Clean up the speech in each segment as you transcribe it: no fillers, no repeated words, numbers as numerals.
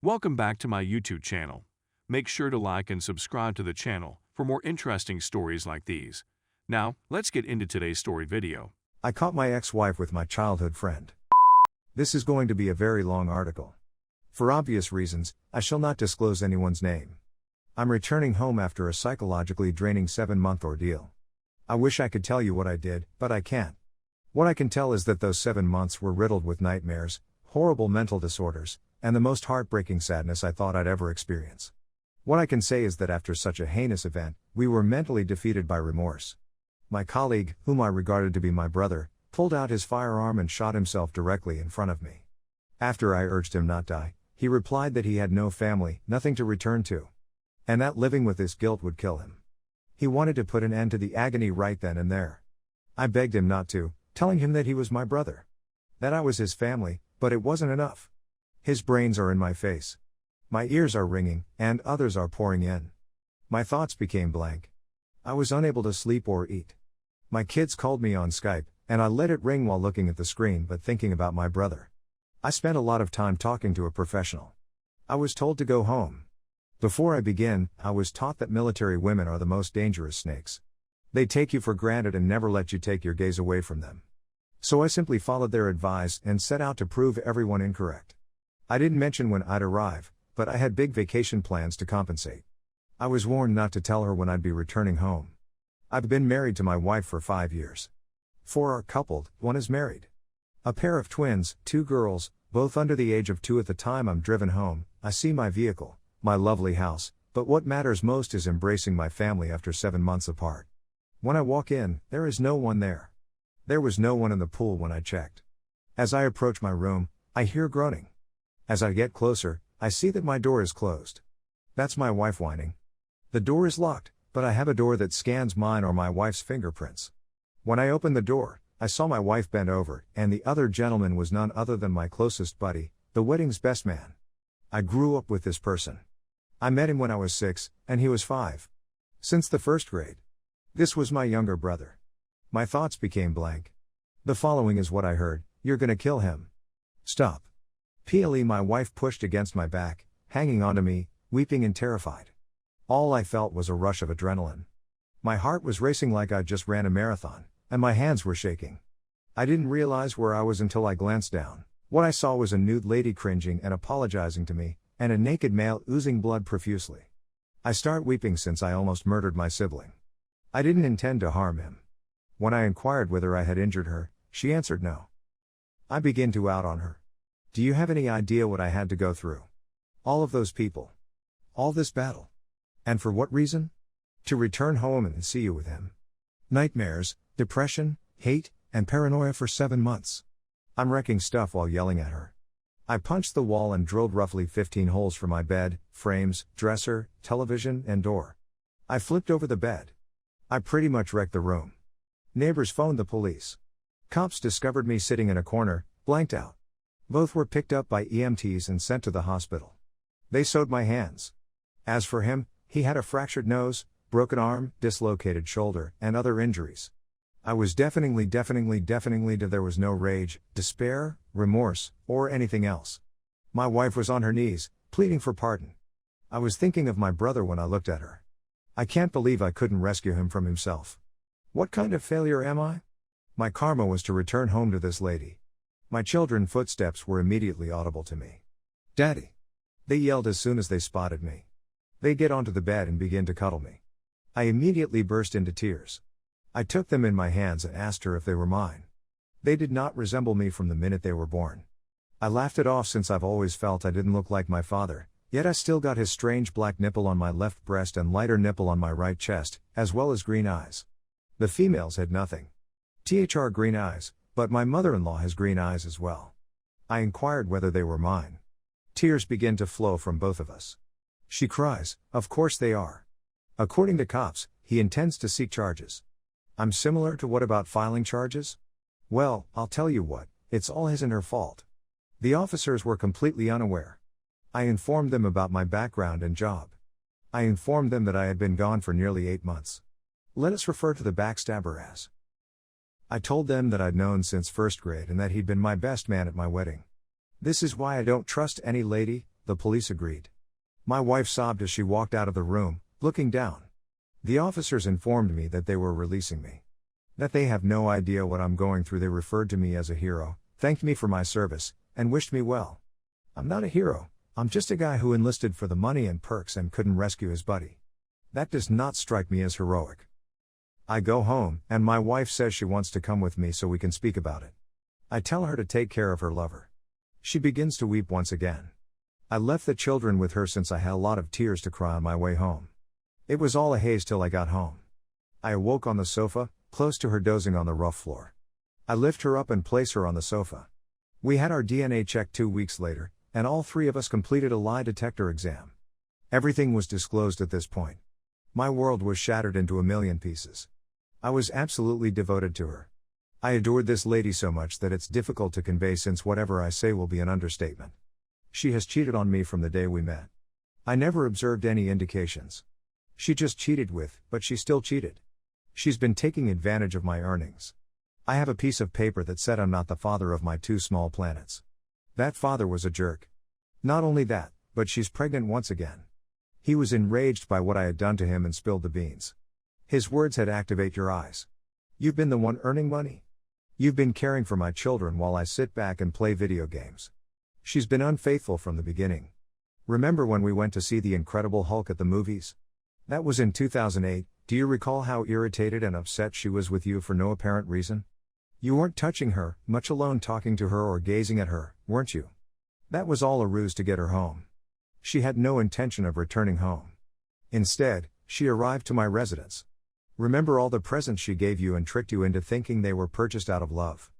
Welcome back to my YouTube channel. Make sure to like and subscribe to the channel for more interesting stories like these. Now, let's get into today's story video. I caught my ex-wife with my childhood friend. This is going to be a very long article. For obvious reasons, I shall not disclose anyone's name. I'm returning home after a psychologically draining 7-month ordeal. I wish I could tell you what I did, but I can't. What I can tell is that those 7 months were riddled with nightmares, horrible mental disorders, and the most heartbreaking sadness I thought I'd ever experience. What I can say is that after such a heinous event, we were mentally defeated by remorse. My colleague, whom I regarded to be my brother, pulled out his firearm and shot himself directly in front of me. After I urged him not die, he replied that he had no family, nothing to return to, and that living with this guilt would kill him. He wanted to put an end to the agony right then and there. I begged him not to, telling him that he was my brother, that I was his family, but it wasn't enough. His brains are in my face. My ears are ringing, and others are pouring in. My thoughts became blank. I was unable to sleep or eat. My kids called me on Skype, and I let it ring while looking at the screen but thinking about my brother. I spent a lot of time talking to a professional. I was told to go home. Before I begin, I was taught that military women are the most dangerous snakes. They take you for granted and never let you take your gaze away from them. So I simply followed their advice and set out to prove everyone incorrect. I didn't mention when I'd arrive, but I had big vacation plans to compensate. I was warned not to tell her when I'd be returning home. I've been married to my wife for 5 years. 4 are coupled, 1 is married. A pair of twins, 2 girls, both under the age of 2 at the time I'm driven home. I see my vehicle, my lovely house, but what matters most is embracing my family after 7 months apart. When I walk in, there is no one there. There was no one in the pool when I checked. As I approach my room, I hear groaning. As I get closer, I see that my door is closed. That's my wife whining. The door is locked, but I have a door that scans mine or my wife's fingerprints. When I opened the door, I saw my wife bent over, and the other gentleman was none other than my closest buddy, the wedding's best man. I grew up with this person. I met him when I was 6, and he was 5. Since the 1st grade. This was my younger brother. My thoughts became blank. The following is what I heard: "You're gonna kill him. Stop." My wife pushed against my back, hanging onto me, weeping and terrified. All I felt was a rush of adrenaline. My heart was racing like I just ran a marathon, and my hands were shaking. I didn't realize where I was until I glanced down. What I saw was a nude lady cringing and apologizing to me, and a naked male oozing blood profusely. I start weeping since I almost murdered my sibling. I didn't intend to harm him. When I inquired whether I had injured her, she answered no. I begin to out on her. Do you have any idea what I had to go through? All of those people. All this battle. And for what reason? To return home and see you with him. Nightmares, depression, hate, and paranoia for 7 months. I'm wrecking stuff while yelling at her. I punched the wall and drilled roughly 15 holes for my bed, frames, dresser, television, and door. I flipped over the bed. I pretty much wrecked the room. Neighbors phoned the police. Cops discovered me sitting in a corner, blanked out. Both were picked up by EMTs and sent to the hospital. They sewed my hands. As for him, he had a fractured nose, broken arm, dislocated shoulder, and other injuries. I was deafeningly there was no rage, despair, remorse, or anything else. My wife was on her knees, pleading for pardon. I was thinking of my brother when I looked at her. I can't believe I couldn't rescue him from himself. What kind of failure am I? My karma was to return home to this lady. My children's footsteps were immediately audible to me. "Daddy!" They yelled as soon as they spotted me. They get onto the bed and begin to cuddle me. I immediately burst into tears. I took them in my hands and asked her if they were mine. They did not resemble me from the minute they were born. I laughed it off since I've always felt I didn't look like my father, yet I still got his strange black nipple on my left breast and lighter nipple on my right chest, as well as green eyes. The females had nothing. Green eyes, but my mother-in-law has green eyes as well. I inquired whether they were mine. Tears begin to flow from both of us. She cries, "Of course they are." According to cops, he intends to seek charges. I'm similar to what about filing charges? Well, I'll tell you what, it's all his and her fault. The officers were completely unaware. I informed them about my background and job. I informed them that I had been gone for nearly 8 months. Let us refer to the backstabber as. I told them that I'd known since 1st grade and that he'd been my best man at my wedding. This is why I don't trust any lady, the police agreed. My wife sobbed as she walked out of the room, looking down. The officers informed me that they were releasing me. That they have no idea what I'm going through. They referred to me as a hero, thanked me for my service, and wished me well. I'm not a hero, I'm just a guy who enlisted for the money and perks and couldn't rescue his buddy. That does not strike me as heroic. I go home, and my wife says she wants to come with me so we can speak about it. I tell her to take care of her lover. She begins to weep once again. I left the children with her since I had a lot of tears to cry on my way home. It was all a haze till I got home. I awoke on the sofa, close to her dozing on the rough floor. I lift her up and place her on the sofa. We had our DNA check 2 weeks later, and all 3 of us completed a lie detector exam. Everything was disclosed at this point. My world was shattered into a million pieces. I was absolutely devoted to her. I adored this lady so much that it's difficult to convey, since whatever I say will be an understatement. She has cheated on me from the day we met. I never observed any indications. She just cheated but she still cheated. She's been taking advantage of my earnings. I have a piece of paper that said I'm not the father of my 2 small planets. That father was a jerk. Not only that, but she's pregnant once again. He was enraged by what I had done to him and spilled the beans. His words had "Activate your eyes. You've been the one earning money. You've been caring for my children while I sit back and play video games. She's been unfaithful from the beginning. Remember when we went to see The Incredible Hulk at the movies? That was in 2008, do you recall how irritated and upset she was with you for no apparent reason? You weren't touching her, much alone talking to her or gazing at her, weren't you? That was all a ruse to get her home. She had no intention of returning home. Instead, she arrived to my residence. Remember all the presents she gave you and tricked you into thinking they were purchased out of love?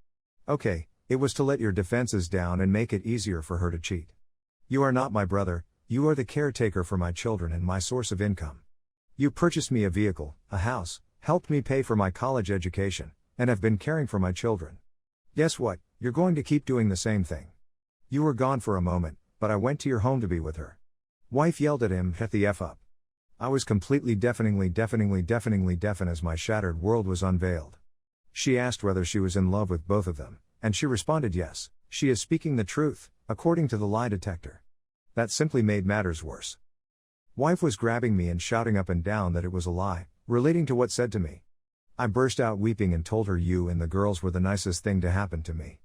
Okay, it was to let your defenses down and make it easier for her to cheat. You are not my brother, you are the caretaker for my children and my source of income. You purchased me a vehicle, a house, helped me pay for my college education, and have been caring for my children. Guess what, you're going to keep doing the same thing. You were gone for a moment, but I went to your home to be with her. Wife yelled at him, "Shut the F up." I was completely deafeningly deafened as my shattered world was unveiled. She asked whether she was in love with both of them, and she responded yes, she is speaking the truth, according to the lie detector. That simply made matters worse. Wife was grabbing me and shouting up and down that it was a lie, relating to what said to me. I burst out weeping and told her you and the girls were the nicest thing to happen to me.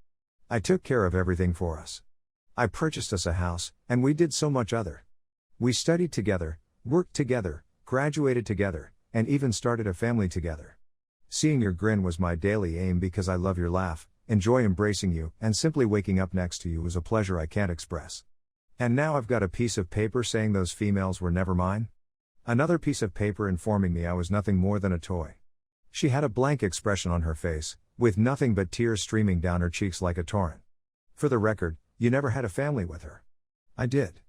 I took care of everything for us. I purchased us a house, and we did so much other. We studied together, worked together, graduated together, and even started a family together. Seeing your grin was my daily aim because I love your laugh, enjoy embracing you, and simply waking up next to you was a pleasure I can't express. And now I've got a piece of paper saying those females were never mine? Another piece of paper informing me I was nothing more than a toy. She had a blank expression on her face, with nothing but tears streaming down her cheeks like a torrent. For the record, you never had a family with her. I did.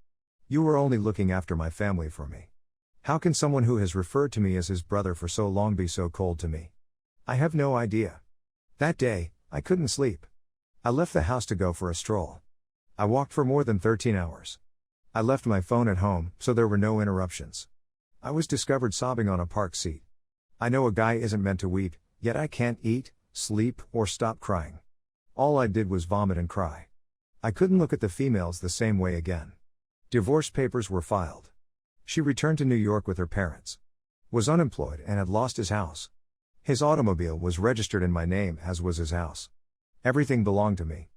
You were only looking after my family for me. How can someone who has referred to me as his brother for so long be so cold to me? I have no idea. That day, I couldn't sleep. I left the house to go for a stroll. I walked for more than 13 hours. I left my phone at home, so there were no interruptions. I was discovered sobbing on a park seat. I know a guy isn't meant to weep, yet I can't eat, sleep, or stop crying. All I did was vomit and cry. I couldn't look at the females the same way again. Divorce papers were filed. She returned to New York with her parents. Was unemployed and had lost his house. His automobile was registered in my name, as was his house. Everything belonged to me.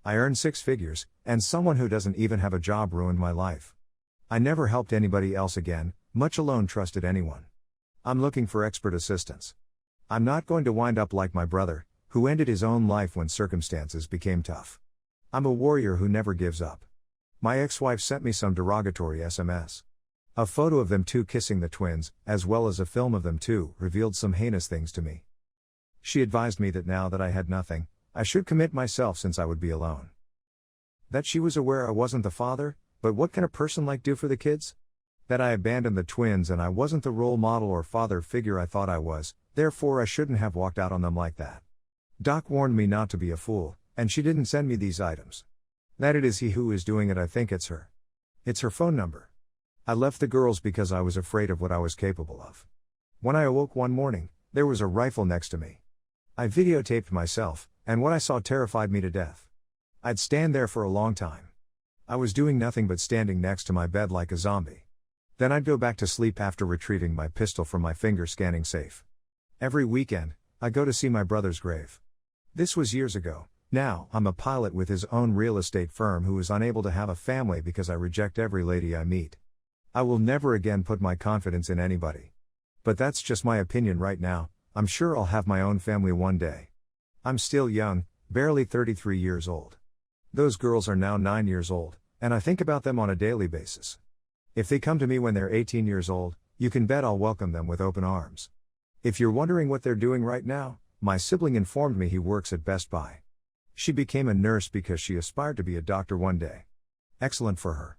I earned 6 figures, and someone who doesn't even have a job ruined my life. I never helped anybody else again, much alone trusted anyone. I'm looking for expert assistance. I'm not going to wind up like my brother, who ended his own life when circumstances became tough. I'm a warrior who never gives up. My ex-wife sent me some derogatory SMS. A photo of them two kissing the twins, as well as a film of them two, revealed some heinous things to me. She advised me that now that I had nothing, I should commit myself since I would be alone. That she was aware I wasn't the father, but what can a person like do for the kids? That I abandoned the twins and I wasn't the role model or father figure I thought I was, therefore I shouldn't have walked out on them like that. Doc warned me not to be a fool, and she didn't send me these items. That it is he who is doing it, I think it's her. It's her phone number. I left the girls because I was afraid of what I was capable of. When I awoke one morning, there was a rifle next to me. I videotaped myself, and what I saw terrified me to death. I'd stand there for a long time. I was doing nothing but standing next to my bed like a zombie. Then I'd go back to sleep after retrieving my pistol from my finger scanning safe. Every weekend, I go to see my brother's grave. This was years ago. Now, I'm a pilot with his own real estate firm who is unable to have a family because I reject every lady I meet. I will never again put my confidence in anybody. But that's just my opinion right now. I'm sure I'll have my own family one day. I'm still young, barely 33 years old. Those girls are now 9 years old, and I think about them on a daily basis. If they come to me when they're 18 years old, you can bet I'll welcome them with open arms. If you're wondering what they're doing right now, my sibling informed me he works at Best Buy. She became a nurse because she aspired to be a doctor one day. Excellent for her.